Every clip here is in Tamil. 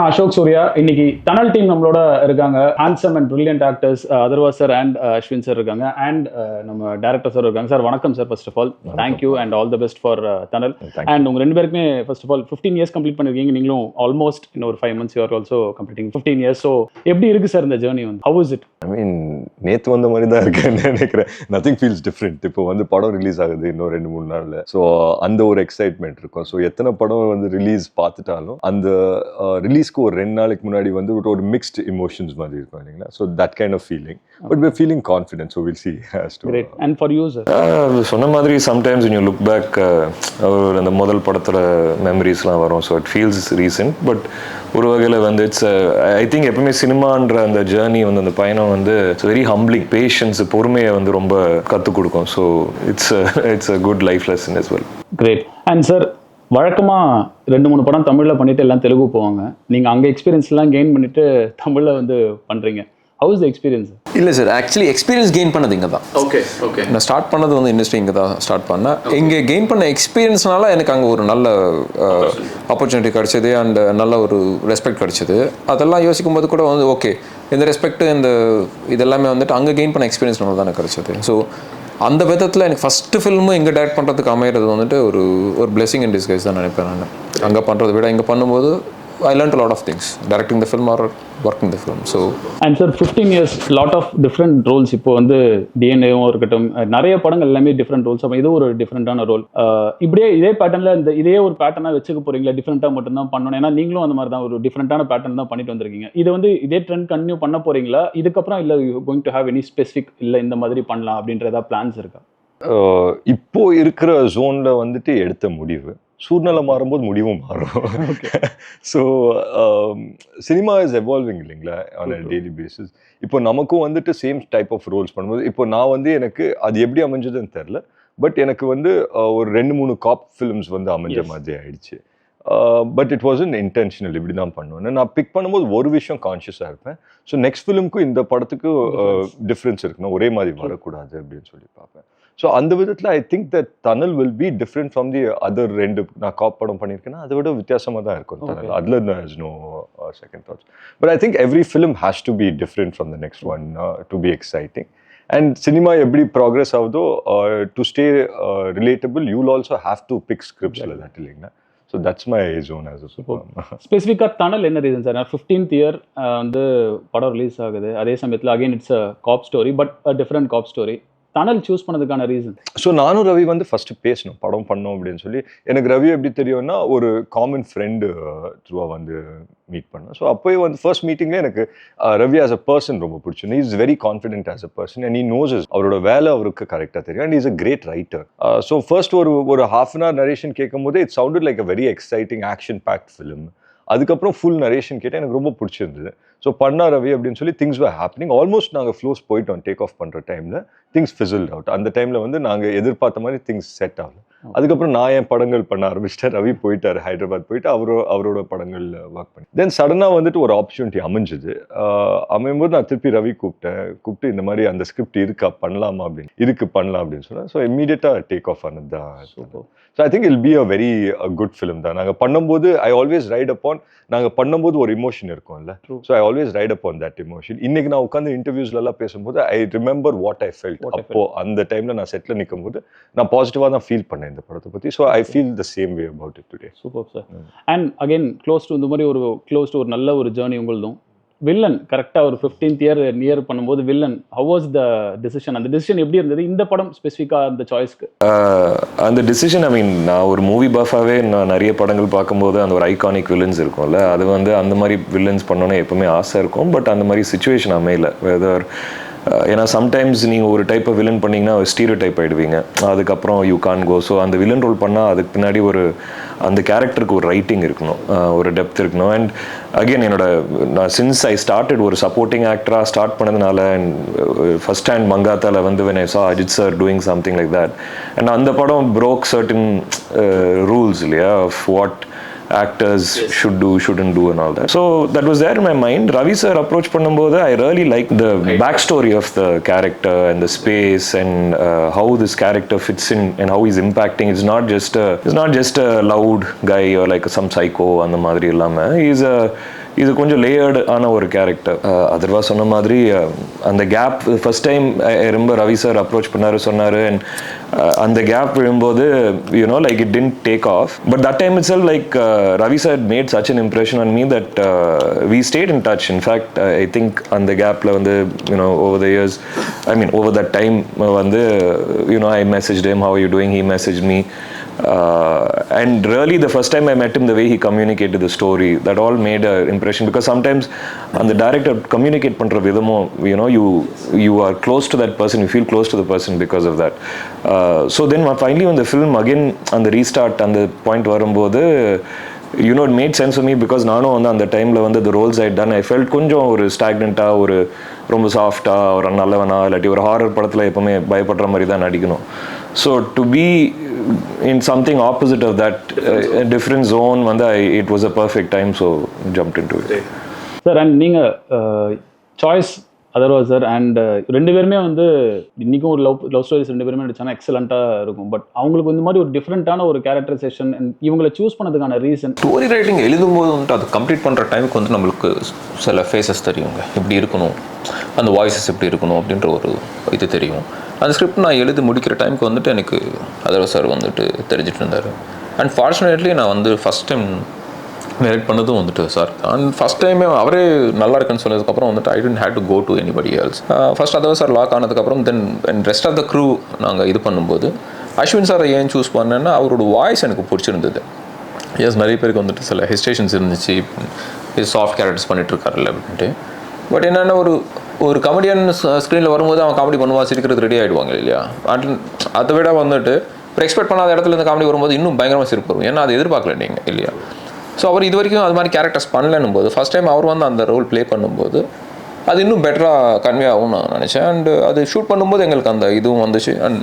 அசோக் சூர்யா இன்னைக்கு டனல் டீம் நம்மளோட இருக்காங்க. Handsome and brilliant actors Atharvaa sir and Ashwin sir இருக்காங்க. அண்ட் நம்ம டேரக்டர் சார் இருக்காங்க. சார் வணக்கம் sir. First of all thank you and all the best for Thanal. And உங்க ரெண்டு பேருக்குமே first of all 15 years complete பண்ணிருக்கீங்க. நீங்களும் ஆல்மோஸ்ட் இன்னும் ஒரு 5 months you are also completing 15 years. So எப்படி இருக்கு சார் இந்த ஜேர்னி வந்து? How is it? I mean நேற்று வந்த மாதிரி தான் இருக்குன்னு நினைக்கிறேன். Nothing feels different. இப்போ வந்து படம் ரிலீஸ் ஆகுது இன்னும் 2-3 நாளில். ஸோ அந்த ஒரு எக்ஸைட்மெண்ட் இருக்கும். ஸோ எத்தனை படம் வந்து ரிலீஸ் பார்த்துட்டாலும் அந்த ரிலீஸ்க்கு ஒரு 2 நாளைக்கு முன்னாடி வந்து ஒரு மிக்ஸ்ட் எமோஷன்ஸ் மாதிரி இருக்கும் இல்லைங்களா. So that kind of feeling. But we're feeling confident, so we'll see. Great. And for you sir? சொன்ன மாதிரி sometimes when you look back அந்த முதல் படத்தோட மெமரிஸ்லாம் வரும். So it feels recent. But ஒரு வகையில் வந்து இட்ஸ் ஐ திங்க் எப்பவுமே சினிமான்ற அந்த ஜேர்னி வந்து அந்த பயணம் வந்து இட்ஸ் வெரி ஹம்பிளிங். பேஷன்ஸ், பொறுமையை வந்து ரொம்ப கற்றுக் கொடுக்கும். So it's a good life lesson as well. Great. And sir, வழக்கமாக 2-3 படம் தமிழில் பண்ணிட்டு எல்லாம் தெலுங்கு போவாங்க. நீங்கள் அங்கே எக்ஸ்பீரியன்ஸ்லாம் கெயின் பண்ணிட்டு தமிழில் வந்து பண்ணுறீங்க. How is the experience? இல்லை சார், ஆக்சுவலி எக்ஸ்பீரியன்ஸ் கெயின் பண்ணது இங்கே தான். ஓகே. நான் ஸ்டார்ட் பண்ணது வந்து இண்டஸ்ட்ரி இங்கே தான் ஸ்டார்ட் பண்ணேன். இங்கே கெயின் பண்ண எக்ஸ்பீரியன்ஸ்னால எனக்கு அங்கே ஒரு நல்ல ஆப்பர்ச்சுனிட்டி கிடச்சிது அண்ட் நல்ல ஒரு ரெஸ்பெக்ட் கிடச்சிது. அதெல்லாம் யோசிக்கும் போது கூட வந்து ஓகே, இந்த ரெஸ்பெக்ட் இந்த இதெல்லாமே வந்துட்டு அங்கே கெயின் பண்ண எக்ஸ்பீரியன்ஸ்னால தான் எனக்கு கிடச்சிது. ஸோ அந்த விதத்தில் எனக்கு ஃபஸ்ட்டு ஃபில்மு இங்கே டைரக்ட் பண்ணுறதுக்கு அமையிறது வந்துட்டு ஒரு பிளெஸிங் இன் டிஸ்கைஸ் தான் நினைப்பேன் நான். அங்கே பண்ணுறதை விட இங்கே பண்ணும்போது I learned a lot of things, directing the film or working the film. So and sir, 15 years lot of different roles. இப்போ வந்து டிஎன்ஏவும் இருக்கட்டும், நிறைய படங்கள் எல்லாமே டிஃப்ரெண்ட் ரோல்ஸ். அப்போ இது ஒரு டிஃப்ரெண்டான ரோல். இப்படியே இதே பேட்டர்னில் இதே ஒரு பேட்டர்னாக வச்சுக்க போகிறீங்களா? டிஃப்ரெண்ட்டாக மட்டும்தான் பண்ணணும். ஏன்னா நீங்களும் அந்த மாதிரி தான் ஒரு டிஃப்ரெண்டான பேட்டர்ன் தான் பண்ணிட்டு வந்திருக்கீங்க. இது வந்து இதே ட்ரெண்ட் கன்டினியூ பண்ண போகிறீங்களா? இதுக்கப்புறம் இல்லை going to have any specific இல்லை இந்த மாதிரி பண்ணலாம் அப்படின்ற ஏதாவது பிளான்ஸ் இருக்கா? இப்போ இருக்கிற ஜோனில் வந்துட்டு எடுத்த முடிவு சூழ்நிலை மாறும்போது முடிவும் மாறும். ஸோ சினிமா இஸ் எவால்விங் இல்லைங்களா ஆன் அ டெய்லி பேசிஸ். இப்போ நமக்கும் வந்துட்டு சேம் டைப் ஆஃப் ரோல்ஸ் பண்ணும்போது இப்போ நான் வந்து எனக்கு அது எப்படி அமைஞ்சதுன்னு தெரில. பட் எனக்கு வந்து ஒரு 2-3 காப் ஃபிலிம்ஸ் வந்து அமைஞ்ச மாதிரி ஆயிடுச்சு. But it was intentional. இப்படி தான் பண்ணுவேன். நான் பிக் பண்ணும்போது ஒரு விஷயம் கான்ஷியஸாக இருப்பேன். ஸோ நெக்ஸ்ட் ஃபிலிமுக்கும் இந்த படத்துக்கும் டிஃப்ரென்ஸ் இருக்குன்னா ஒரே மாதிரி வரக்கூடாது அப்படின்னு சொல்லி பார்ப்பேன். ஸோ அந்த விதத்தில் I think that tunnel will be different from the other 2 நான் காப் படம் பண்ணியிருக்கேன்னா அதை விட வித்தியாசமாக தான் இருக்கும் டனல். அதில் is no second thoughts. But I think every film has to be different from the next one to be exciting. And cinema எப்படி ப்ராக்ரெஸ் ஆகுதோ to stay relatable you will also have to pick scripts that இல்லைங்களா. So that's my zone as a super. ஸ்பெசிஃபிக்காக டனல் என்ன ரீசன் சார்? 15th year வந்து படம் ரிலீஸ் ஆகுது. அதே சமயத்தில் again it's a cop story, but a different Cobb story. Thanal choose பண்ணதுக்கான ரீசன்? ஸோ நானும் ரவி வந்து ஃபர்ஸ்ட் பேசணும் படம் பண்ணோம் அப்படின்னு சொல்லி. எனக்கு ரவி எப்படி தெரியும்னா ஒரு காமன் ஃப்ரெண்டு த்ரூவா வந்து மீட் பண்ணேன். ஸோ அப்போயே வந்து ஃபர்ஸ்ட் மீட்டிங்லேயே எனக்கு ரவி ஆஸ் அ பர்சன் ரொம்ப பிடிச்சது. Is very confident as a person and he knows அவரோட வேலை அவருக்கு கரெக்டாக தெரியும். And is a great writer. So first ஒரு half an hour நரேஷன் கேட்கும் போது it sounded like a very exciting action packed film. அதுக்கப்புறம் ஃபுல் நரேஷன் கேட்டேன். எனக்கு ரொம்ப பிடிச்சிருந்தது. ஸோ பண்ணா ரவி அப்படின்னு சொல்லி திங்ஸ் வர் ஹேப்பனிங். ஆல்மோஸ்ட் நாங்கள் ஃப்ளோஸ் போயிட்டோம் டேக் ஆஃப் பண்ணுற டைமில். Things fizzled out. அந்த டைமில் வந்து நாங்கள் எதிர்பார்த்த மாதிரி திங்ஸ் செட் ஆகல. அதுக்கப்புறம் நான் என் படங்கள் பண்ண ஆரம்பிச்சிட்டேன். ரவி போயிட்டார் ஹைதராபாத் போயிட்டு அவரோட படங்கள் ஒர்க் பண்ணி. தென் சடனாக வந்துட்டு ஒரு ஆப்பர்ச்சுனிட்டி அமைஞ்சுது. அமையும்போது நான் திருப்பி ரவி கூப்பிட்டு இந்த மாதிரி அந்த ஸ்கிரிப்ட் இருக்கா பண்ணலாமா அப்படின்னு பண்ணலாம் அப்படின்னு சொன்னேன். ஸோ இம்மீடியட்டாக டேக் ஆஃப் ஆனது தான். So I think will be a very good film தான். நாங்கள் பண்ணும்போது ஐ ஆல்வேஸ் ரைட் அப்பான் நாங்கள் பண்ணும்போது ஒரு இமோஷன் இருக்கும்ல. So I always right upon that emotion. இன்னைக்கு நான் உட்காந்து இன்டர்வியூஸ்லாம் பேசும்போது I remember what I felt. அப்போ அந்த டைமில் நான் செட்டில் நிற்கும் போது நான் பாசிட்டிவாக தான் ஃபீல் பண்ணேன் இந்த படத்தை பற்றி. So I feel the same way about it today. Super sir. And again close to இந்த மாதிரி ஒரு நல்ல ஒரு ஜேர்னி உங்களுதும். வில்லன் கரெக்டாக ஒரு 15th year பண்ணும்போது villain how was the decision? அந்த டிசிஷன் எப்படி இருந்தது இந்த படம் ஸ்பெசிஃபிக்காக அந்த சாய்ஸ்க்கு? அந்த டிசிஷன் ஐ மீன் நான் ஒரு மூவி பஃபாகவே நான் நிறைய படங்கள் பார்க்கும்போது அந்த ஒரு ஐகானிக் வில்லன்ஸ் இருக்கும்ல, அது வந்து அந்த மாதிரி வில்லன்ஸ் பண்ணோன்னே எப்பவுமே ஆசை இருக்கும். பட் அந்த மாதிரி சுச்சுவேஷன் அமையல. வெதர் ஏன்னா சம்டைம்ஸ் நீங்கள் ஒரு டைப் ஆஃப் வில்லன் பண்ணிங்கன்னா ஸ்டீரியோ டைப் ஆகிடுவீங்க. அதுக்கப்புறம் யூ கான் கோ. ஸோ அந்த வில்லன் ரோல் பண்ணால் அதுக்கு பின்னாடி அந்த கேரக்டருக்கு ஒரு ரைட்டிங் இருக்கணும், ஒரு டெப்த் இருக்கணும். அண்ட் அகெயின் நான் சின்ஸ் ஐ ஸ்டார்டட் ஒரு சப்போர்ட்டிங் ஆக்டராக ஸ்டார்ட் பண்ணதுனால அண்ட் ஃபர்ஸ்ட் ஹேண்ட் மங்காத்தால வந்து when I saw Ajit sir doing something like that and அந்த படம் broke certain rules இல்லையா of what actors should do, shouldn't do and all that. So that was there in my mind. Ravi sir approach பண்ணும்போது I really liked the backstory of the character and the space and how this character fits in and how he's impacting. It's not just a loud guy or like some psycho அந்த மாதிரி இல்லாம இது கொஞ்சம் லேயர்டு ஆன ஒரு கேரக்டர். அதர்வா சொன்ன மாதிரி அந்த கேப் ஃபர்ஸ்ட் டைம் ரொம்ப ரவி சார் அப்ரோச் பண்ணாரு சொன்னார். அண்ட் அந்த கேப் விழும்போது you know like it didn't take off. But that time it's like Ravi sir made such an impression on me that we stayed in touch. In fact I think அந்த கேப்பில் வந்து you know over the years over that time வந்து you know I message him, how are you doing, he messaged me. And really the first time I met him, the way he communicated the story, that all made an impression, because sometimes the director communicate பண்ற விதமோ you are close to that person, you feel close to the person because of that. So then finally when the film again அந்த restart அந்த point வரும்போது it made sense for me, because நானும் வந்து அந்த டைமில் வந்து the roles I had done, I felt கொஞ்சம் ஒரு ஸ்டாக்னண்ட்டாக, ஒரு ரொம்ப சாஃப்டாக, ஒரு நல்லவனா, இல்லாட்டி ஒரு ஹாரர் படத்தில் எப்போவுமே பயப்படுற மாதிரி தான் நடிக்கணும். So to be in something opposite of that, a different zone, it was a perfect time, so jumped into it. Sir, and நீங்கள் சாய்ஸ் அதர்வா சார் அண்ட் ரெண்டு பேருமே வந்து இன்றைக்கும் ஒரு லவ் ஸ்டோரிஸ் ரெண்டு பேருமே நடிச்சாங்கன்னா எக்ஸலண்ட்டாக இருக்கும். பட் அவங்களுக்கு இந்த மாதிரி ஒரு டிஃப்ரெண்ட்டான ஒரு கேரக்டரைசேஷன் இவங்களை சூஸ் பண்ணதுக்கான ரீசன், ஸ்டோரி ரைட்டிங் எழுதும்போது வந்துட்டு அது கம்ப்ளீட் பண்ணுற டைமுக்கு வந்து நம்மளுக்கு சில ஃபேஸஸ் தெரியுங்க, இப்படி இருக்கணும், அந்த வாய்ஸஸ் எப்படி இருக்கணும் அப்படின்ற ஒரு இது தெரியும். அந்த ஸ்கிரிப்ட் நான் எழுதி முடிக்கிற டைமுக்கு வந்துட்டு எனக்கு அதர்வா சார் வந்துட்டு தெரிஞ்சிட்டு இருந்தார். அண்ட் ஃபார்ச்சுனேட்லி நான் வந்து ஃபஸ்ட் டைம் டைரக்ட் பண்ணதும் வந்துட்டு சார். அண்ட் ஃபஸ்ட் டைமே அவரே நல்லா இருக்குன்னு சொன்னதுக்கப்புறம் வந்துட்டு I didn't have to go to anybody else. First Atharvaa sir lock ஆனதுக்கப்புறம் then rest of the crew நாங்கள் இது பண்ணும்போது அஸ்வின் சாரை ஏன் சூஸ் பண்ணேன்னா அவரோட வாய்ஸ் எனக்கு பிடிச்சிருந்தது. எஸ், நிறைய பேருக்கு வந்துட்டு சில ஹெசிடேஷன்ஸ் இருந்துச்சு, இது சாஃப்ட் கேரக்டர்ஸ் பண்ணிட்டுருக்காருல்ல அப்படின்ட்டு. பட் என்னென்னா ஒரு கமெடியன் ஸ்க்ரீனில் வரும்போது அவன் காமெடி பண்ணுவா, சிரிக்கிறது ரெடி ஆகிடுவாங்க இல்லையா. அதை விட வந்துட்டு ஒரு எக்ஸ்பெக்ட் பண்ணாத இடத்துல இருந்து காமெடி வரும்போது இன்னும் பயங்கரமாக சிரிப்பு வரும், ஏன்னா அதை எதிர்பார்க்கல நீங்கள் இல்லையா. ஸோ அவர் இது வரைக்கும் அது மாதிரி கேரக்டர்ஸ் பண்ணலன்னும் போது ஃபஸ்ட் டைம் அவர் வந்து அந்த ரோல் ப்ளே பண்ணும்போது அது இன்னும் பெட்டராக கன்வே ஆகும்னு நான் நினச்சேன். அண்ட் அது ஷூட் பண்ணும்போது எங்களுக்கு அந்த இதுவும் வந்துச்சு. அண்ட்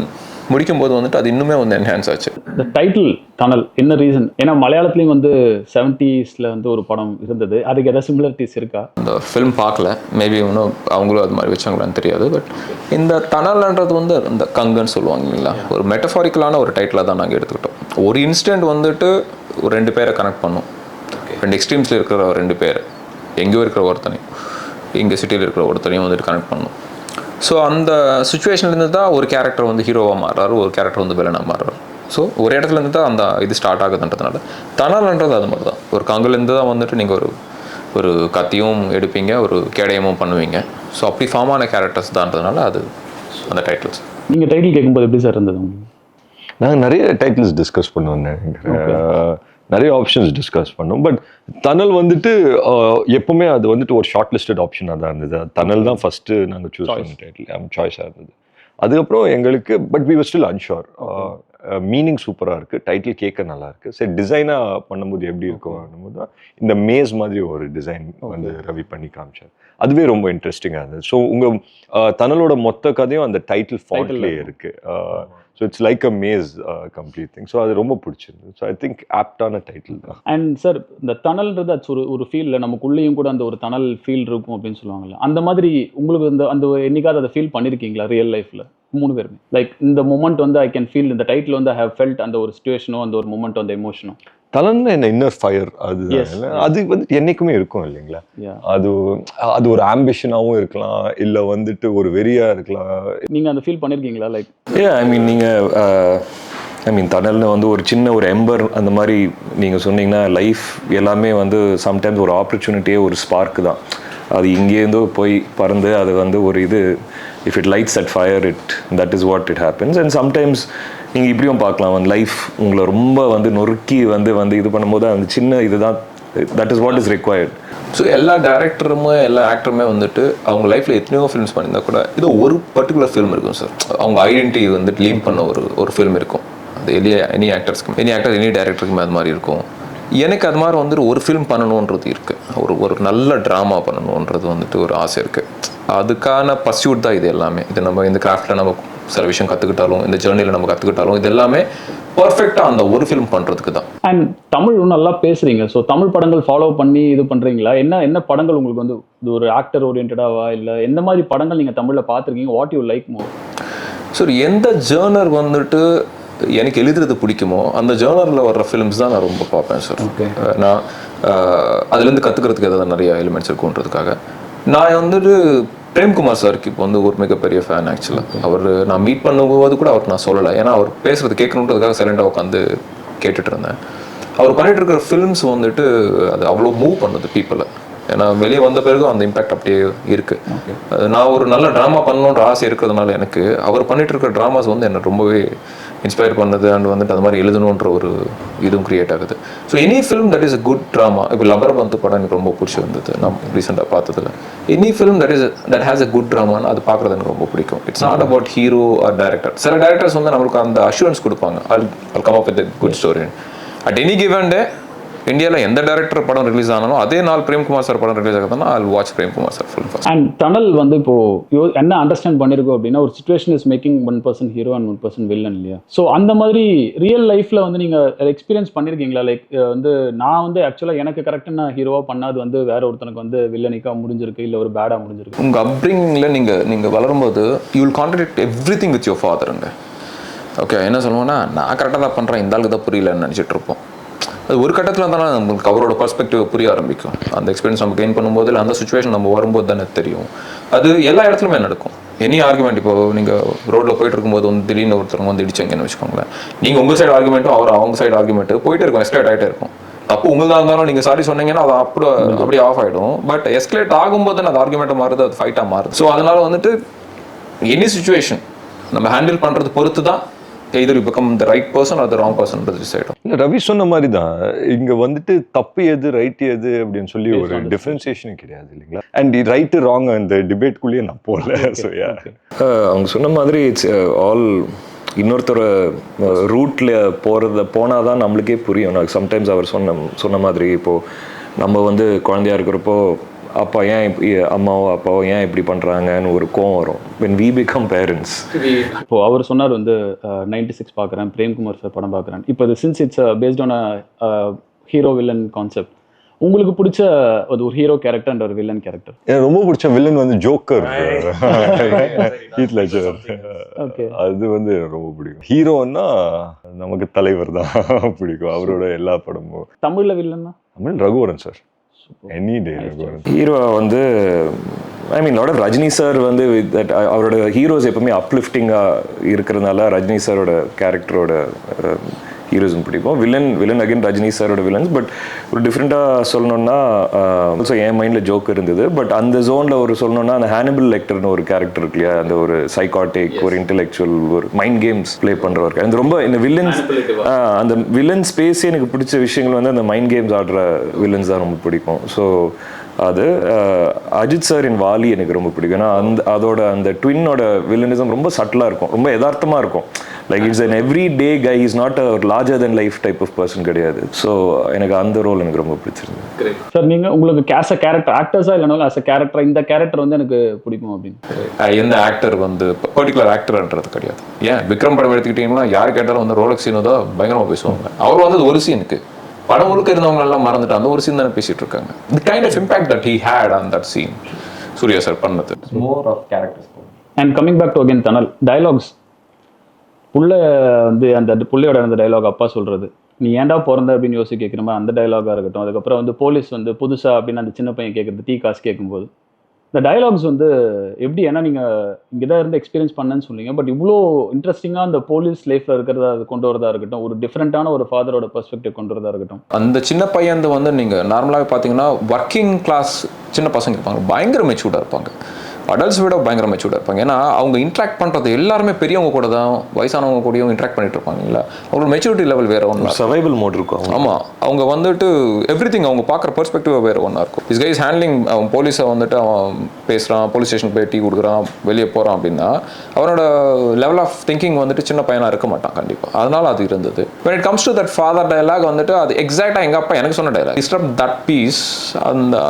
முடிக்கும் போது வந்துட்டு அது இன்னுமே வந்து என்ஹான்ஸ் ஆச்சு. இந்த டைட்டில் டனல் என்ன ரீசன்? ஏன்னா மலையாளத்துலேயும் வந்து 70s வந்து ஒரு படம் இருந்தது, அதுக்கு எதாவது சிமிலரிட்டிஸ் இருக்கா? இந்த ஃபிலிம் பார்க்கல, மேபி இன்னும் அவங்களும் அது மாதிரி வச்சாங்களான்னு தெரியாது. பட் இந்த டனல்ன்றது வந்து இந்த கங்குன்னு சொல்லுவாங்க இல்லைங்களா, ஒரு மெட்டஃபாரிக்கலான ஒரு டைட்டிலாக தான் நாங்கள் எடுத்துக்கிட்டோம். ஒரு இன்சிடென்ட் வந்துட்டு ஒரு ரெண்டு பேரை கனெக்ட் பண்ணோம், ரெண்டு எக்ஸ்ட்ரீம்ஸில் இருக்கிற ரெண்டு பேர், எங்கேயோ இருக்கிற ஒருத்தனையும் இங்கே சிட்டியில் இருக்கிற ஒருத்தனையும் வந்துட்டு கனெக்ட் பண்ணோம். ஸோ அந்த சுச்சுவேஷன்லேருந்து தான் ஒரு கேரக்டர் வந்து ஹீரோவாக மாறுறாரு, ஒரு கேரக்டர் வந்து வில்லனாக மாறுறாரு. ஸோ ஒரு இடத்துலேருந்து தான் அந்த இது ஸ்டார்ட் ஆகுதுன்றதுனால டனல்ன்றது அது மாதிரி தான். ஒரு கங்குலேருந்து தான் வந்துட்டு நீங்கள் ஒரு கத்தியும் எடுப்பீங்க, ஒரு கேடயமும் பண்ணுவீங்க. ஸோ அப்படி ஃபார்ம் ஆன கேரக்டர்ஸ் தான்றதுனால அது அந்த டைட்டில்ஸ். நீங்கள் டைட்டில் கேட்கும்போது எப்படி சார் இருந்தது உங்களுக்கு? நாங்கள் நிறைய டைட்டில்ஸ் டிஸ்கஸ் பண்ணுவோம், நிறைய ஆப்ஷன்ஸ் டிஸ்கஸ் பண்ணோம். பட் டனல் வந்துட்டு எப்பவுமே அது வந்துட்டு ஒரு ஷார்ட் லிஸ்டட் ஆப்ஷனாக தான் இருந்தது. டனல் தான் ஃபஸ்ட்டு நாங்கள் சூஸ் பண்ண டைட்டில் சாய்ஸாக இருந்தது. அதுக்கப்புறம் எங்களுக்கு but we were still unsure. Meaning சூப்பராக இருக்குது, டைட்டில் கேட்க நல்லா இருக்குது. சரி, டிசைனாக பண்ணும்போது எப்படி இருக்கும் பண்ணும்போது தான் இந்த மேஸ் மாதிரி ஒரு டிசைன் வந்து ரவி பண்ணி காமிச்சார். அதுவே ரொம்ப இன்ட்ரெஸ்டிங்காக இருந்தது. ஸோ உங்கள் டனலோட மொத்த கதையும் அந்த டைட்டில் ஃபாண்ட்லேயே இருக்குது. So it's like a maze complete thing. So அது ரொம்ப பிடிச்சிருந்தது. ஸோ ஐ திங்க் ஆப்டான டைட்டில் தான். அண்ட் சார், இந்த டனல்ன்றது அது ஒரு ஃபீலில் நமக்குள்ளேயும் கூட அந்த ஒரு டனல் ஃபீல் இருக்கும் அப்படின்னு சொல்லுவாங்கல்ல, அந்த மாதிரி உங்களுக்கு அந்த என்னைக்காவது அதை ஃபீல் பண்ணியிருக்கீங்களா ரியல் லைஃப்பில்? மூணு பேருமே லைக் இந்த மொமெண்ட் வந்து ஐ கேன் ஃபீல், இந்த டைட்டில் வந்து ஐ ஹவ் ஃபெல்ட் அந்த ஒரு சிச்சுவேஷனோ அந்த ஒரு மொமெண்ட் அந்த எமோஷனோ. டனல்னா என்ன இன்னர் ஃபயர், அது வந்து என்னைக்குமே இருக்கும் இல்லைங்களா. அது ஒரு ஆம்பிஷனாகவும் இருக்கலாம், இல்லை வந்துட்டு ஒரு வெறியா இருக்கலாம். நீங்கள் அந்த ஃபீல் பண்ணியிருக்கீங்களா? லைக் நீங்கள் டனல்னு வந்து ஒரு சின்ன ஒரு எம்பர் அந்த மாதிரி நீங்கள் சொன்னீங்கன்னா லைஃப் எல்லாமே வந்து சம்டைம்ஸ் ஒரு ஆப்பர்ச்சுனிட்டியே ஒரு ஸ்பார்க்கு தான். அது இங்கேருந்தோ போய் பறந்து அது வந்து ஒரு இது, if it lights at fire that is what it happens. And sometimes நீங்கள் இப்படியும் பார்க்கலாம், வந்து லைஃப் உங்களை ரொம்ப வந்து நொறுக்கி வந்து இது பண்ணும்போது அந்த சின்ன இதுதான், that is what is required. So எல்லா டேரக்டருமே எல்லா ஆக்டருமே வந்துட்டு அவங்க லைஃப்பில் எத்தனையோ ஃபிலிம்ஸ் பண்ணியிருந்தா கூட இது ஒரு பர்டிகுலர் ஃபிலிம் இருக்கும் சார். அவங்க ஐடென்டிட்டி வந்துட்டு லீவ் பண்ண ஒரு ஃபிலிம் இருக்கும். அது எனி ஆக்டர்ஸ்க்கு, எனி டேரக்டருக்குமே அது மாதிரி இருக்கும். எனக்கு அது மாதிரி வந்துட்டு ஒரு ஃபிலிம் பண்ணணுன்றது இருக்குது, ஒரு நல்ல ட்ராமா பண்ணணுன்றது வந்துட்டு ஒரு ஆசை இருக்குது. அதுக்கான பர்சியூட் தான் இது எல்லாமே. இது நம்ம இந்த கிராஃப்டில் நம்ம சில விஷயம் கற்றுக்கிட்டாலும், இந்த ஜேர்னியில் நம்ம கற்றுக்கிட்டாலும், இது எல்லாமே பர்ஃபெக்டாக அந்த ஒரு ஃபிலிம் பண்ணுறதுக்கு தான். அண்ட் தமிழ் நல்லா பேசுகிறீங்க, ஸோ தமிழ் படங்கள் ஃபாலோ பண்ணி இது பண்ணுறீங்களா? என்ன படங்கள் உங்களுக்கு வந்து இது ஒரு ஆக்டர் ஓரியன்டாவா, இல்லை எந்த மாதிரி படங்கள் நீங்கள் தமிழில் பார்த்துருக்கீங்க? What you like more? Sir, எந்த ஜேர்னர் வந்துட்டு எனக்கு எழுதுறது பிடிக்குமோ அந்த ஜேர்னரில் வர்ற ஃபிலிம்ஸ் தான் நான் ரொம்ப பார்ப்பேன் சார். நான் அதுலேருந்து கற்றுக்கிறதுக்கு ஏதாவது நிறைய எலிமெண்ட்ஸ் இருக்குன்றதுக்காக. நான் வந்துட்டு பிரேம்குமார் சாருக்கு இப்போ வந்து ஒரு மிகப்பெரிய ஃபேன் ஆக்சுவலாக. அவர் நான் மீட் பண்ணும்போது கூட அவருக்கு நான் சொல்லலை, ஏன்னா அவர் பேசுறது கேட்கணுன்றதுக்காக சைலண்டாக உட்காந்து கேட்டுட்டு இருந்தேன். அவர் பண்ணிட்டு இருக்கிற ஃபிலிம்ஸ் வந்துட்டு அது அவ்வளோ மூவ் பண்ணுது பீப்புளை. ஏன்னா வெளியே வந்த பிறகு அந்த இம்பாக்ட் அப்படியே இருக்கு. நான் ஒரு நல்ல ட்ராமா பண்ணணுன்ற ஆசை இருக்கிறதுனால எனக்கு அவர் பண்ணிட்டு இருக்கிற ட்ராமாஸ் வந்து என்ன ரொம்பவே இன்ஸ்பயர் பண்ணுது. அண்ட் வந்துட்டு அது மாதிரி எழுதணுன்ற ஒரு இதுவும் கிரியேட் ஆகுது. So any film that is a good drama, இப்போ லபர் பந்து படம் எனக்கு ரொம்ப பிடிச்சி வந்தது நான் ரீசெண்டாக பார்த்ததுல. Any film that has a good ட்ராமான்னு அது பார்க்குறது எனக்கு ரொம்ப பிடிக்கும். It's not about hero or director. சில டேரக்டர்ஸ் வந்து நம்மளுக்கு அந்த அஷூரன்ஸ் கொடுப்பாங்க, I'll come up with a good story. At any given டே இந்தியாவில் எந்த டேரக்டர் படம் ரிலீஸ் ஆனாலும் அதே நாள் பிரேம்குமார் சார் படம் ரிலீஸ் ஆகுதுன்னா I'll watch Premkumar sir film first. And tunnel வந்து இப்போ என்ன அண்டர்ஸ்டாண்ட் பண்ணிருக்கோம் அப்படின்னா, ஒரு situation is making 1% hero and 1% villain இல்லையா? ஸோ அந்த மாதிரி ரியல் லைஃப்ல வந்து நீங்க எக்ஸ்பீரியன்ஸ் பண்ணிருக்கீங்களா? லைக் வந்து நான் வந்து ஆக்சுவலா எனக்கு கரெக்டாக நான் ஹீரோவா பண்ணாது வந்து வேற ஒருத்தனுக்கு வந்து வில்லனிக்கா முடிஞ்சிருக்கு, இல்லை ஒரு பேடா முடிஞ்சிருக்கு. உங்க அப்ரிங்கிங்ல நீங்க வளரும்போது you will contradict everything with your ஃபாதருங்க. ஓகே, என்ன சொல்லுவோம்னா நான் கரெக்டாக தான் பண்ணுறேன், இந்த ஆளுக்கு தான் புரியலன்னு நினச்சிட்டு இருப்போம். அது ஒரு கட்டத்தில் தானே நம்மளுக்கு அவரோட பர்ஸ்பெக்டிவ் புரிய ஆரம்பிக்கும். அந்த எக்ஸ்பீரியன்ஸ் நம்ம கெயின் பண்ணும்போது இல்லை அந்த சுச்சுவேஷன் நம்ம வரும்போது தானே தெரியும். அது எல்லா இடத்துலையுமே நடக்கும். எனி ஆர்குமெண்ட், இப்போ நீங்கள் ரோட்டில் போயிட்டு இருக்கும்போது வந்து திடீர்னு ஒருத்தவங்க வந்து இடிச்சாங்கன்னு வச்சுக்கோங்களேன், நீங்கள் உங்கள் சைடு ஆர்குமெண்ட்டும் அவங்க சைடு ஆர்குமெண்ட்டு போயிட்டே இருக்கும், எஸ்கலேட் ஆகிட்டே இருக்கும். அப்போ உங்களதாக இருந்தாலும் நீங்கள் சாரி சொன்னீங்கன்னா அது அப்படியே ஆஃப் ஆகிடும். பட் எஸ்கலேட் ஆகும்போது தான் அது ஆர்குமெண்ட்டாக மாறுது, அது ஃபைட்டாக மாறுது. ஸோ அதனால வந்துட்டு எனி சுச்சுவேஷன் நம்ம ஹேண்டில் பண்ணுறது பொறுத்து தான் either you become the right person or the wrong person decide. இல்லை, ரவி சொன்ன மாதிரி தான் இங்கே வந்துட்டு தப்பு எது ரைட் எது அப்படின்னு சொல்லி ஒரு டிஃப்ரென்சியேஷன் கிடையாது இல்லைங்களா? அண்ட் ரைட்டு ராங் அந்த டிபேட்குள்ளேயே நான் போகல. ஸோ அவங்க சொன்ன மாதிரி இட்ஸ் ஆல் இன்னொருத்தர ரூட்டில் போனால் தான் நம்மளுக்கே புரியும். சம்டைம்ஸ் அவர் சொன்ன மாதிரி இப்போது நம்ம வந்து குழந்தையா இருக்கிறப்போ அப்பா ஏன் அம்மாவோ அப்பாவோ ஏன் இப்படி பண்ணுறாங்கன்னு ஒரு கோவம் வரும். when we become parents. இப்போ அவர் சொன்னார் வந்து 96 பார்க்குறேன், பிரேம்குமார் சார் படம் பார்க்குறேன். இப்போ இது since it's based on hero villain concept, உங்களுக்கு பிடிச்ச ஒரு ஹீரோ கேரக்டர் அண்ட் ஒரு வில்லன் கேரக்டர்? எனக்கு ரொம்ப பிடிச்ச வில்லன் வந்து ஜோக்கர், ஹீத் லெட்ஜர். அது வந்து ரொம்ப பிடிக்கும். ஹீரோன்னா நமக்கு தலைவர் தான் பிடிக்கும், அவரோட எல்லா படமும். தமிழ்ல வில்லன்னா Tamil Raghuvaran sir. Any day hero வந்து I mean lot of Rajini sir வந்து அவரோட ஹீரோஸ் எப்பவுமே அப்லிஃப்டிங்காக இருக்கிறதுனால ரஜினி சாரோட கேரக்டரோட ஹீரோஸும் பிடிக்கும். வில்லன் அகைன் ரஜினி சாரோட வில்லன்ஸ். பட் ஒரு டிஃப்ரெண்ட்டாக சொல்லணும்னா ஆல்சோ என் மைண்டில் ஜோக் இருந்தது. பட் அந்த ஜோனில் ஒரு சொல்லணும்னா அந்த ஹானிபல் லெக்டர்னு ஒரு கேரக்டர் இருக்கு இல்லையா, அந்த ஒரு சைக்காட்டிக் ஒரு இன்டெலெக்சுவல் ஒரு மைண்ட் கேம்ஸ் ப்ளே பண்ணுறவர். அந்த ரொம்ப இந்த வில்லன்ஸ் அந்த வில்லன் ஸ்பேஸே எனக்கு பிடிச்ச விஷயங்கள் வந்து அந்த மைண்ட் கேம்ஸ் ஆடுற வில்லன்ஸ் தான் ரொம்ப பிடிக்கும். ஸோ அது அஜித் சார் இன் வாலி எனக்கு ரொம்ப பிடிக்கும். ஏன்னா அதோட அந்த ட்வின்னோட வில்லனிசம் ரொம்ப சட்டிலாக இருக்கும், ரொம்ப யதார்த்தமாக இருக்கும். Like it's an everyday guy, is not a larger than life type of person கிடையாது. ஸோ எனக்கு அந்த ரோல் எனக்கு ரொம்ப பிடிச்சிருந்தது. சார் நீங்கள் உங்களுக்கு ஆஸ் அ கேரக்டர் ஆக்டர்ஸாக இல்லைனாலும் ஆஸ் அ கேரக்டர் இந்த கேரக்டர் வந்து எனக்கு பிடிக்கும் அப்படின்னு எந்த ஆக்டர் வந்து பர்டிகுலர் ஆக்டர்ன்றது கிடையாது. ஏன் விக்ரம் படம் எடுத்துக்கிட்டீங்கன்னா யார் கேட்டாலும் வந்து ரோலக்ஸ் சீனோ தான் பயங்கரமாக பேசுவாங்க. அவர் வந்து ஒரு சீனுக்கு படம் முழுக்க இருந்தவங்க எல்லாம் மறந்துட்டு அந்த ஒரு சீன் தானே பேசிட்டு இருக்காங்க. The kind of impact that he had on that scene Suriya sir பண்ணது. More of characters. And coming back to again Thanal dialogues, புள்ள வந்து அந்த புள்ளையோட அந்த டைலாக் அப்பா சொல்றது, நீ ஏன்டா பிறந்த அப்படின்னு யோசிச்சு கேட்குற மாதிரி அந்த டைலாகாக இருக்கட்டும். அதுக்கப்புறம் வந்து போலீஸ் வந்து புதுசா அப்படின்னு அந்த சின்ன பையன் கேட்குறது, டீ காசு கேட்கும்போது இந்த டைலாக்ஸ் வந்து எப்படி, ஏன்னா நீங்கள் இங்கே தான் இருந்து எக்ஸ்பீரியன்ஸ் பண்ணேன்னு சொன்னீங்க, பட் இவ்வளோ இன்ட்ரெஸ்டிங்காக அந்த போலீஸ் லைஃப்பில் இருக்கிறதா அது கொண்டு வரதா இருக்கட்டும், ஒரு டிஃப்ரெண்ட்டான ஒரு ஃபாதரோட பெர்ஸ்பெக்டிவ் கொண்டு வரதா இருக்கட்டும். அந்த சின்ன பையன் வந்து நீங்கள் நார்மலாகவே பார்த்தீங்கன்னா ஒர்க்கிங் கிளாஸ் சின்ன பசங்க இருப்பாங்க, பயங்கர மெச்சூர்டாக இருப்பாங்க. அடல்ட்ஸ் விட பயங்கர மெச்சூர்டாக இருப்பாங்க. ஏன்னா அவங்க இன்ட்ராக்ட் பண்ணுறது எல்லாருமே பெரியவங்க கூட தான், வயசானவங்க கூடயும் இன்ட்ராக்ட் பண்ணிட்டு இருப்பாங்க. இல்லை அவங்களோட மெச்சூரிட்டி லெவல் வேறு ஒன்று, சர்வைவல் மோட் இருக்கும். ஆமாம், அவங்க வந்துட்டு எவ்ரிதிங் அவங்க பார்க்குற பெர்ஸ்பெக்டிவ் வேறு ஒன்றா இருக்கும். திஸ் கைஸ் ஹேண்ட்லிங், அவன் போலீஸை வந்துட்டு அவன் பேசுகிறான், போலீஸ் ஸ்டேஷனுக்கு போய் டீ கொடுக்குறான், வெளியே போகிறான் அப்படின்னா அவனோட லெவல் ஆஃப் திங்கிங் வந்துட்டு சின்ன பையனாக இருக்க மாட்டான் கண்டிப்பாக. அதனால அது இருந்தது. when it comes to that father dialogue வந்துட்டு அது எக்ஸாக்டாக எங்கள் அப்பா எனக்கு சொன்ன டைலாக், டிஸ்டர்ப் தட் பீஸ்,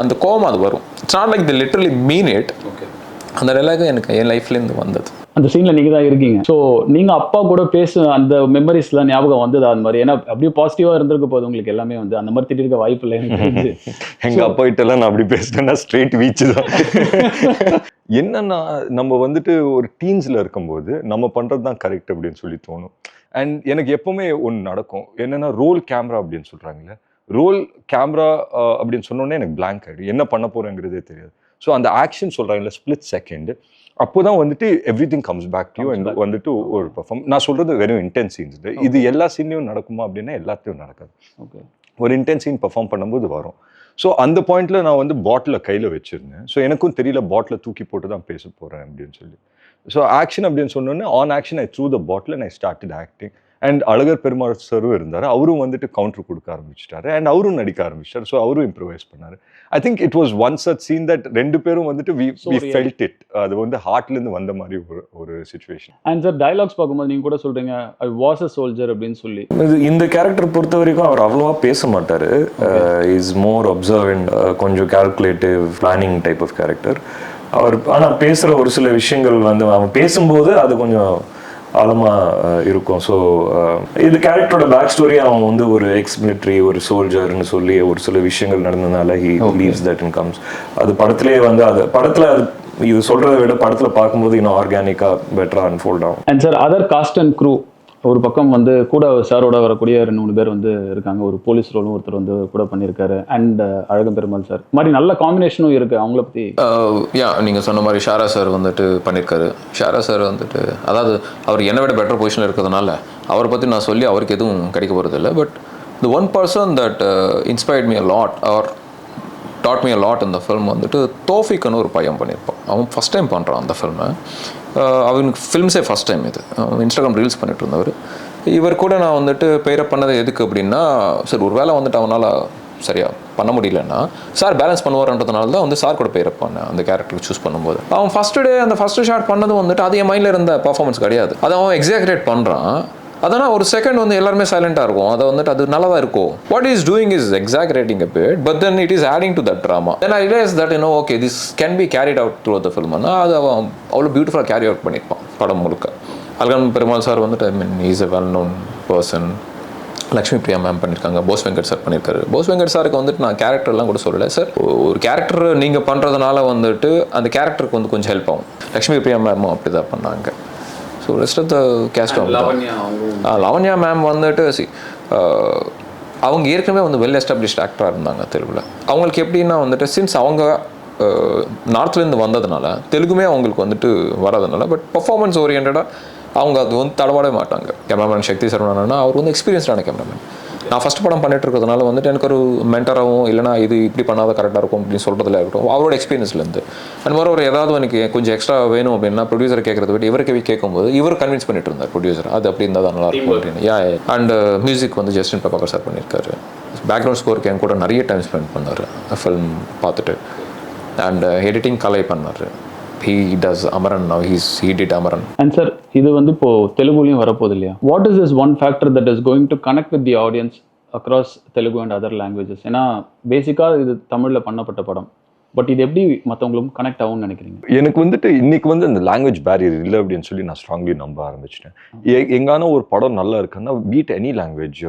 அந்த கோவம் அது வரும். It's not like the literally mean it. அந்த டைலாக் எனக்கு என் லைஃப்லேருந்து வந்தது. அந்த சீனில் நீங்கள் தான் இருக்கீங்க. ஸோ நீங்கள் அப்பா கூட பேச அந்த மெமரிஸ்லாம் ஞாபகம் வந்தது அது மாதிரி? ஏன்னா அப்படியே பாசிட்டிவாக இருந்திருக்க போது உங்களுக்கு எல்லாமே வந்து அந்த மாதிரி திட்டிருக்க வாய்ப்பு இல்லை எனக்கு. எங்கள் அப்பா கிட்டலாம் நான் அப்படி பேசினேன்னா ஸ்ட்ரெயிட் வீச்சு தான். என்னன்னா நம்ம வந்துட்டு ஒரு டீன்ஸில் இருக்கும்போது நம்ம பண்ணுறது தான் கரெக்ட் அப்படின்னு சொல்லி தோணும். அண்ட் எனக்கு எப்போவுமே ஒன்று நடக்கும், என்னென்னா ரோல் கேமரா அப்படின்னு சொல்கிறாங்களே, ரோல் கேமரா அப்படின்னு சொன்னோன்னே எனக்கு பிளாங்க் ஆகிடும், என்ன பண்ண போகிறேங்கிறதே தெரியாது. ஸோ அந்த ஆக்ஷன் சொல்கிறாங்கல்ல ஸ்பிளிட் செகண்ட், அப்போ தான் வந்துட்டு everything comes back to you and வந்துட்டு ஒரு பெர்ஃபார்ம். நான் சொல்கிறது வெறும் இன்டென்ஸ் சீன்ஸ், இது எல்லா சீன்லையும் நடக்குமா அப்படின்னா எல்லாத்தையும் நடக்காது. ஓகே, ஒரு இன்டென்ஸ் சீன் பெர்ஃபார்ம் பண்ணும்போது வரும். ஸோ அந்த பாயிண்ட்டில் நான் வந்து பாட்டிலை கையில் வச்சுருந்தேன். ஸோ எனக்கும் தெரியல பாட்டிலை தூக்கி போட்டு தான் பேச போகிறேன் அப்படின்னு சொல்லி. ஸோ ஆக்ஷன் அப்படின்னு சொன்னோன்னே on action I threw the bottle and I started acting. And அழகர் பெருமாள் சரும் இருந்தார், அவரும் வந்துட்டு கவுண்டர் கொடுக்க ஆரம்பிச்சிட்டாரு அண்ட் அவரும் நடிக்க ஆரம்பிச்சிட்டார். ஸோ அவரும் இம்ப்ரூவைஸ் பண்ணார். I think it was one such scene that ரெண்டு பேரும் வந்துட்டு வி ஃபெல்ட் இட். அது வந்து ஹார்ட்லேருந்து வந்த மாதிரி ஒரு சுச்சுவேஷன். அண்ட் சார் டயலாக்ஸ் பார்க்கும்போது நீங்கள் கூட சொல்கிறீங்க ஐ வாஸ் அ சோல்ஜர் அப்படின்னு சொல்லி. இந்த கேரக்டர் பொறுத்த வரைக்கும் அவர் அவ்வளோவா பேச மாட்டார். இஸ் மோர் அப்சர்வன்ட், கொஞ்சம் calculative planning type of character அவர். ஆனால் பேசுகிற ஒரு சில விஷயங்கள் வந்து அவன் பேசும்போது அது கொஞ்சம் ஆழமாக இருக்கும். ஸோ இது கேரக்டரோட பேக் ஸ்டோரி, அவன் வந்து ஒரு எக்ஸ் மிலிட்ரி, ஒரு சோல்ஜர்னு சொல்லி ஒரு சில விஷயங்கள் நடந்ததுனால he leaves that and comes. அது படத்துலேயே வந்து அது படத்தில் அது இது சொல்கிறத விட படத்தில் பார்க்கும்போது இன்னும் ஆர்கானிக்காக பெட்டராக அன்ஃபோல்ட் ஆகும். And sir other cast and crew ஒரு பக்கம் வந்து கூட சாரோட வரக்கூடிய 2-3 பேர் வந்து இருக்காங்க. ஒரு போலீஸ் ரோலும் ஒருத்தர் வந்து கூட பண்ணியிருக்காரு. அண்ட் அழகம் பெருமாள் சார் மாதிரி நல்ல காம்பினேஷனும் இருக்குது. அவங்கள பற்றி நீங்கள் சொன்ன மாதிரி ஷாரா சார் வந்துட்டு பண்ணியிருக்காரு. ஷாரா சார் வந்துட்டு அதாவது அவர் என்னை விட பெட்டர் பொசிஷனில் இருக்கிறதுனால அவரை பற்றி நான் சொல்லி அவருக்கு எதுவும் கிடைக்க போகிறது இல்லை. But the one person that inspired me a lot or taught me a lot இந்த ஃபில்ம் வந்துட்டு தோஃபிக்னு ஒரு பையன் பண்ணியிருப்பான். அவன் ஃபஸ்ட் டைம் பண்ணுறான் அந்த ஃபில்மை. அவனுக்கு ஃபில்ம்ஸே ஃபஸ்ட் டைம் இது. இன்ஸ்டாகிராம் ரீல்ஸ் பண்ணிட்டு இருந்தவர். இவர் கூட நான் வந்துட்டு பெயரப் பண்ணது எதுக்கு அப்படின்னா, சரி ஒரு வேளை வந்துட்டு அவனால் சரியா பண்ண முடியலன்னா சார் பேலன்ஸ் பண்ணுவார்ன்றதுனால தான் வந்து சார் கூட பெயரப் பண்ணேன் அந்த கேரக்டருக்கு சூஸ் பண்ணும்போது. அவன் ஃபஸ்ட்டு டே அந்த ஃபஸ்ட்டு ஷாட் பண்ணது வந்துட்டு அது என் மைண்டில் இருந்த பர்ஃபார்மன்ஸ் கிடையாது. அதை அவன் எக்ஸாக்ரேட் பண்ணுறான். அதனால் ஒரு செகண்ட் வந்து எல்லாருமே சைலண்டாக இருக்கும். அதை வந்துட்டு அது நல்லா தான் இருக்கும். What is doing is exaggerating a bit, but then it is adding to that drama. Then I realise that okay this can be carried out through the ஃபில்ம்னா அது அவன் அவ்வளோ பியூட்டிஃபுல்லாக கேரி அவுட் பண்ணியிருப்பான் படம் முழுக்க. அழகன் பெருமாள் சார் வந்துட்டு I mean is a well known person. Lakshmi Priya ma'am பண்ணியிருக்காங்க. போஸ் வெங்கட் சார் பண்ணியிருக்காரு. போஸ் வெங்கட் சாருக்கு வந்துட்டு நான் கேரக்டர்லாம் கூட சொல்லலை சார். ஒரு கேரக்டர் நீங்கள் பண்ணுறதுனால வந்துட்டு அந்த கேரக்டருக்கு வந்து கொஞ்சம் ஹெல்ப் ஆகும். லக்ஷ்மி பிரியா மேமும் அப்படி தான் பண்ணாங்க. So rest of the cast Lavanya ma'am வந்துட்டு அவங்க ஏற்கனவே வந்து வெல் எஸ்டாப்ளிஷ்ட் ஆக்டராக இருந்தாங்க தெலுங்குல. அவங்களுக்கு எப்படின்னா வந்துட்டு சின்ஸ் அவங்க நார்த்லேருந்து வந்ததுனால தெலுங்குமே அவங்களுக்கு வந்துட்டு வராதனால பட் பர்ஃபார்மன்ஸ் ஓரியன்டாக அவங்க அது வந்து தடவாடவே மாட்டாங்க. கேமராமேன் சக்தி சரவணன்னா அவர் வந்து எக்ஸ்பீரியன்ஸ்டான கேமராமேன். நான் ஃபஸ்ட் படம் பண்ணிட்டு இருக்கிறதுனால வந்துட்டு எனக்கு ஒரு மென்டராகவும் இல்லைனா இது இப்படி பண்ணாத கரெக்டாக இருக்கும் அப்படின்னு சொல்கிறதுல இருக்கட்டும் அவரோட எக்ஸ்பீரியன்ஸ்லேருந்து. அண்ட் ஒரு ஏதாவது எனக்கு கொஞ்சம் எக்ஸ்ட்ரா வேணும் அப்படின்னா ப்ரொடியூசரை கேட்குறத விட்டு இவருக்கு கேட்கும்போது இவர் கன்வின்ஸ் பண்ணிட்டு இருந்தார் ப்ரொடியூசர் அது அப்படி இருந்தால் தான் நல்லா இருக்கும் அப்படின்னு. அண்ட் மியூசிக் வந்து ஜஸ்டின் பிரபாகர் சார் பண்ணியிருக்காரு. பேக்ரவுண்ட் ஸ்கோருக்கு என் கூட நிறைய டைம் ஸ்பெண்ட் பண்ணார் ஃபில்ம் பார்த்துட்டு. அண்ட் எடிட்டிங் கலை பண்ணார். He does Amaran now. He did Amaran. And sir, இது வந்து இப்போ தெலுங்குலயும் வரப்போகுது இல்லையா? What is this one factor that is going to connect with the audience across Telugu and other languages? ஏன்னா பேசிக்காக இது தமிழில் பண்ணப்பட்ட படம். பட் இது எப்படி மற்றவங்களும் கனெக்ட் ஆகும்னு நினைக்கிறீங்க? எனக்கு வந்துட்டு இன்னைக்கு வந்து அந்த லாங்குவேஜ் பேரியர் இல்லை அப்படின்னு சொல்லி நான் ஸ்ட்ராங்லி நம்ப ஆரம்பிச்சிட்டேன். எங்கான ஒரு படம் நல்லா இருக்குன்னா beat any language.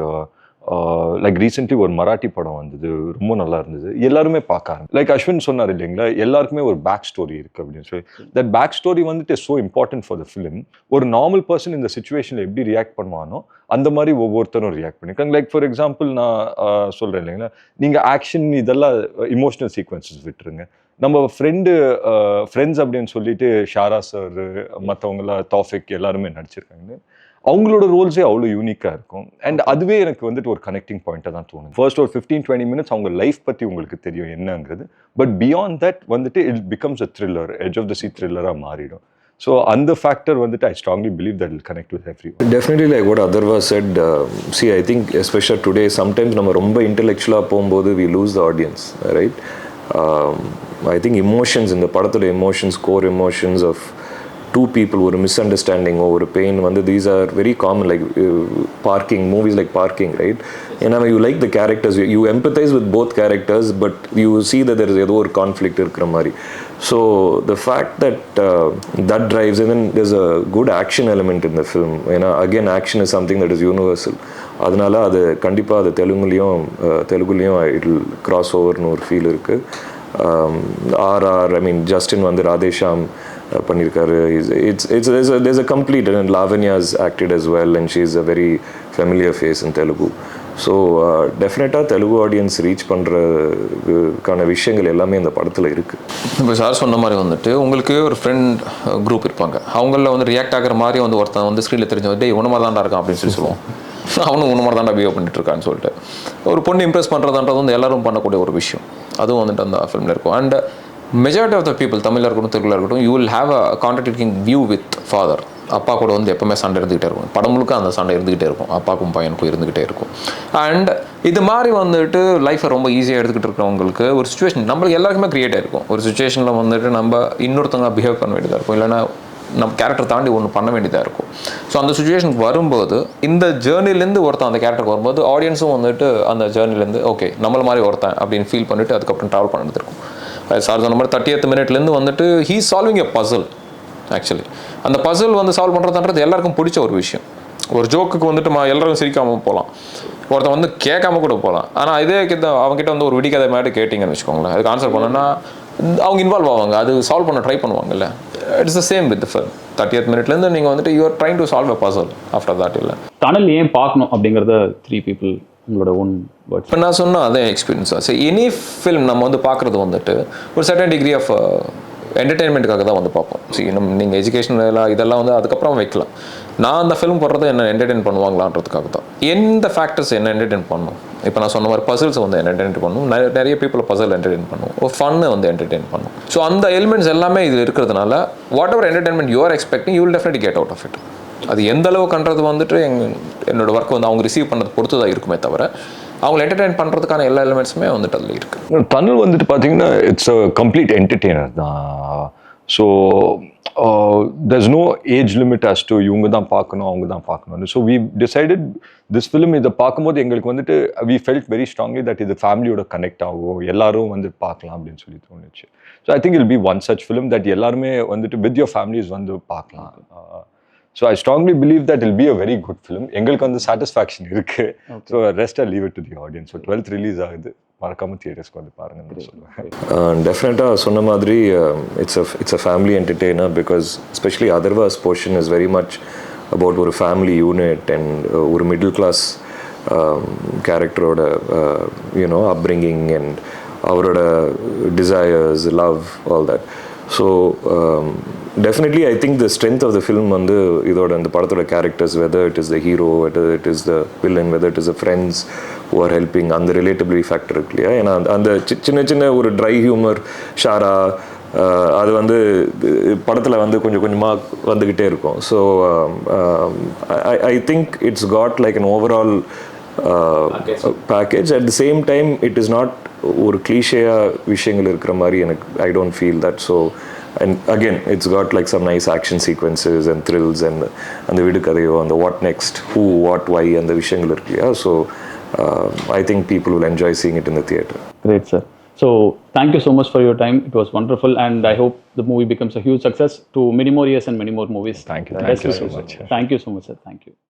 Like recently ஒரு மராட்டி படம் வந்தது, ரொம்ப நல்லா இருந்தது, எல்லாருமே பார்க்க. லைக் அஸ்வின் சொன்னார் இல்லைங்களா, எல்லாருக்குமே ஒரு பேக் ஸ்டோரி இருக்குது அப்படின்னு சொல்லி. தட் பேக் ஸ்டோரி வந்துட்டு so important for the film. ஒரு நார்மல் பர்சன் இந்த சுச்சுவேஷனில் எப்படி ரியாக்ட் பண்ணுவானோ அந்த மாதிரி ஒவ்வொருத்தரும் ரியாக்ட் பண்ணியிருக்காங்க. லைக் ஃபார் எக்ஸாம்பிள் நான் சொல்கிறேன் இல்லைங்களா, நீங்கள் ஆக்ஷன் இதெல்லாம் இமோஷனல் சீக்வன்சஸ் விட்டுருங்க. நம்ம ஃப்ரெண்ட்ஸ் அப்படின்னு சொல்லிட்டு ஷாரா சார் மற்றவங்களாம் தௌஃபிக் எல்லாருமே நடிச்சிருக்காங்க. அவங்களோட ரோல்ஸே அவ்வளோ யூனிக்காக இருக்கும். அண்ட் அதுவே எனக்கு வந்துட்டு ஒரு கனெக்டிங் பாயிண்ட்டாக தான் தோணும். ஃபர்ஸ்ட் ஒரு 15-20 மினிட்ஸ் அவங்க லைஃப் பற்றி உங்களுக்கு தெரியும் என்னங்கிறது. பட் பியாண்ட் தட் வந்துட்டு it becomes a thriller, edge of the seat த்ரில்லராக மாறிடும். ஸோ அந்த ஃபேக்டர் வந்துட்டு I strongly believe that will connect with everyone. Definitely like what Atharvaa said. See I think especially today sometimes நம்ம ரொம்ப இன்டெலெக்சுவலாக போகும்போது we lose the audience, right? I think emotions, இந்த படத்தில் emotions, core emotions of two people, ஒரு மிஸ்அண்டர்ஸ்டாண்டிங் ஒரு பெயின் வந்து these are very common, like parking movies, like parking, right? ஏன்னா you like the characters, you empathize with both characters, but you see that there is ஏதோ ஒரு கான்ஃப்ளிக்ட் இருக்கிற மாதிரி. So the fact that that drives, and then there's a good action element in the film. ஏன்னா again action is something that is universal. அதனால அது கண்டிப்பாக அது தெலுங்குலேயும் இட் வில் கிராஸ் ஓவர்னு ஒரு ஃபீல் இருக்குது. ஆர்ஆர் ஐ மீன் ஜஸ்டின் வந்து ராதேஷாம் பண்ணியிருக்காரு. there's a complete, and Lavanya has acted as well, and she's a very familiar face in Telugu. So டெஃபினட்டாக தெலுங்கு ஆடியன்ஸ் ரீச் பண்ணுறதுக்கான விஷயங்கள் எல்லாமே இந்த படத்தில் இருக்குது. இப்போ சார் சொன்ன மாதிரி வந்துட்டு உங்களுக்கு ஒரு ஃப்ரெண்ட் குரூப் இருப்பாங்க, அவங்களில் வந்து ரியாக்ட் ஆகிற மாதிரி வந்து ஒருத்தன் வந்து ஸ்க்ரீனில் தெரிஞ்ச டே உன மாதிரி தான்டா இருக்கான் அப்படின்னு சொல்லி சொல்லுவோம். அவனும் உன மாதிரி தான்டா பிஹேவ் பண்ணிட்டு இருக்கான்னு சொல்லிட்டு ஒரு பொண்ணு இம்ப்ரெஸ் பண்ணுறதுன்றது வந்து எல்லாரும் பண்ணக்கூடிய ஒரு விஷயம். அதுவும் வந்துட்டு அந்த ஃபிலிமில் இருக்கும். And majority of the people, தமிழாக இருக்கட்டும் தெலுங்குல இருக்கட்டும், you will have a contracting view with father. அப்பா கூட வந்து எப்பவுமே சண்டை இருந்துகிட்டே இருக்கும், படம் முழுக்க அந்த சண்டை இருந்துகிட்டே இருக்கும், அப்பாவுக்கும் பையனுக்கும் இருந்துகிட்டே இருக்கும். அண்ட் இது மாதிரி வந்துட்டு லைஃப்பை ரொம்ப ஈஸியாக எடுத்துக்கிட்டு இருக்கிறவங்களுக்கு ஒரு சுச்சுவேஷன் நம்மளுக்கு எல்லாருக்குமே க்ரியேட் ஆகிருக்கும். ஒரு சுச்சுவேஷனில் வந்துட்டு நம்ம இன்னொருத்தவங்க பிஹேவ் பண்ண வேண்டியதாக இருக்கும், இல்லைனா நம்ம கேரக்டர் தாண்டி ஒன்று பண்ண வேண்டியதாக இருக்கும். ஸோ அந்த சுச்சுவேஷனுக்கு வரும்போது இந்த ஜேர்னிலேருந்து ஒருத்தன் அந்த கேரக்டருக்கு வரும்போது ஆடியன்ஸும் வந்துட்டு அந்த ஜேர்னிலேருந்து ஓகே நம்மள மாதிரி ஒருத்தன் அப்படின்னு ஃபீல் பண்ணிவிட்டு அதுக்கப்புறம் ட்ராவல் பண்ணிட்டு இருக்கும். சார் சொன்ன மாதிரி 30th மினிட்லேருந்து வந்துட்டு he solving a puzzle. Actually அந்த பசில் வந்து சால்வ் பண்ணுறதுன்றது எல்லாருக்கும் பிடிச்ச ஒரு விஷயம். ஒரு ஜோக்குக்கு வந்துட்டு எல்லாரும் சிரிக்காமல் போகலாம், ஒருத்தன் வந்து கேட்காம கூட போகலாம். ஆனால் இதே அவங்ககிட்ட வந்து ஒரு விடிக்கதை மாதிரி கேட்டிங்கன்னு வச்சுக்கோங்களேன், அதுக்கு ஆன்சர் பண்ணோன்னா அவங்க இன்வால்வ் ஆவாங்க, அது சால்வ் பண்ண ட்ரை பண்ணுவாங்கல்ல. It's the same with film. 30th மினிட்லேருந்து நீங்கள் வந்துட்டு you are trying to solve a puzzle after that. இல்லை டனல் ஏன் பார்க்கணும் அப்படிங்கிறத 3 people உங்களோட ஓன் வேர்ட்ஸ். இப்போ நான் சொன்ன அதே எக்ஸ்பீரியன்ஸ் தான். சரி, எனி ஃபில்ம் நம்ம வந்து பார்க்குறது வந்துட்டு ஒரு சர்டன் டிகிரி ஆஃப் என்டர்டெயின்மெண்ட்டுக்காக தான் வந்து பார்ப்போம். சரி, நீங்கள் எஜுகேஷன் இதெல்லாம் வந்து அதுக்கப்புறம் வைக்கலாம். நான் அந்த ஃபிலிம் போடுறது என்ன என்டர்டெயின் பண்ணுவாங்களான்றதுக்காக தான். எந்த ஃபேக்டர்ஸ் என்ன என்டர்டெயின் பண்ணும்? இப்போ நான் சொன்ன மாதிரி பசில்ஸ் வந்து என்டர்டெயின் பண்ணும், நிறைய பீப்புளை பசில் என்டர்டெயின் பண்ணும், ஒரு ஃபன்னு வந்து என்டர்டெயின் பண்ணும். ஸோ அந்த எலிமெண்ட்ஸ் எல்லாமே இதில் இருக்கிறதுனால whatever entertainment you are expecting you will definitely get out of it. அது எந்த அளவுக்குன்றது வந்துட்டு என்னோட ஒர்க் வந்து அவங்க ரிசீவ் பண்ணுறது பொறுத்து தான் இருக்குமே தவிர அவங்களை என்டர்டெயின் பண்ணுறதுக்கான எல்லா எலிமெண்ட்ஸுமே வந்துட்டு அதில் இருக்குது. டனல் வந்துட்டு பார்த்தீங்கன்னா இட்ஸ் அ கம்ப்ளீட் என்டர்டெய்னர் தான். So there's no age limit as to இவங்க தான் பார்க்கணும் அவங்க தான் பார்க்கணும். So we decided this film இதை பார்க்கும்போது எங்களுக்கு வந்துட்டு we felt very strongly that இது ஃபேமிலியோட கனெக்ட் ஆகும், எல்லாரும் வந்து பார்க்கலாம் அப்படின்னு சொல்லி தோணுச்சு. So I think will be one such film that எல்லாருமே வந்துட்டு வித் யோர் ஃபேமிலிஸ் வந்து பார்க்கலாம். So I strongly believe that it'll be a very good film. எங்களுக்கு வந்து சாட்டிஸ்ஃபேக்ஷன் இருக்கு. So rest I leave it to the audience. So 12th release ஆகுது, மறக்காம தியேட்டர்ஸ்க்கு வந்து பாருங்கன்னு சொல்லுவேன். டெஃபினட்டாக சொன்ன மாதிரி it's a family entertainer because especially Atharvaa's portion is very much about ஒரு ஃபேமிலி யூனிட் அண்ட் ஒரு மிடில் கிளாஸ் கேரக்டரோட யூனோ அப்ரிங்கிங் அண்ட் அவரோட desires, love, all that. So definitely I think the strength of the film வந்து இதோட இந்த படத்தோட characters, whether it is the hero, whether it is the villain, whether it is the friends who are helping, அந்த ரிலேட்டபிலிட்டி ஃபேக்டர் இருக்கு இல்லையா. ஏன்னா அந்த சின்ன சின்ன ஒரு ட்ரை ஹியூமர் ஷாரா அது வந்து படத்தில் வந்து கொஞ்சம் கொஞ்சமாக வந்துக்கிட்டே இருக்கும். So I think it's got like an overall package. At the same time it is not ஒரு கிளீஷேயாக விஷயங்கள் இருக்கிற மாதிரி எனக்கு I don't feel that. So and again it's got like some nice action sequences and thrills and the vidukadayo and the what next, who, what, why and the vishayangal irukku. So I think people will enjoy seeing it in the theater. Great, sir. So thank you so much for your time. It was wonderful and I hope the movie becomes a huge success to many more years and many more movies. Thank you so much. Thank you so much, sir. Thank you.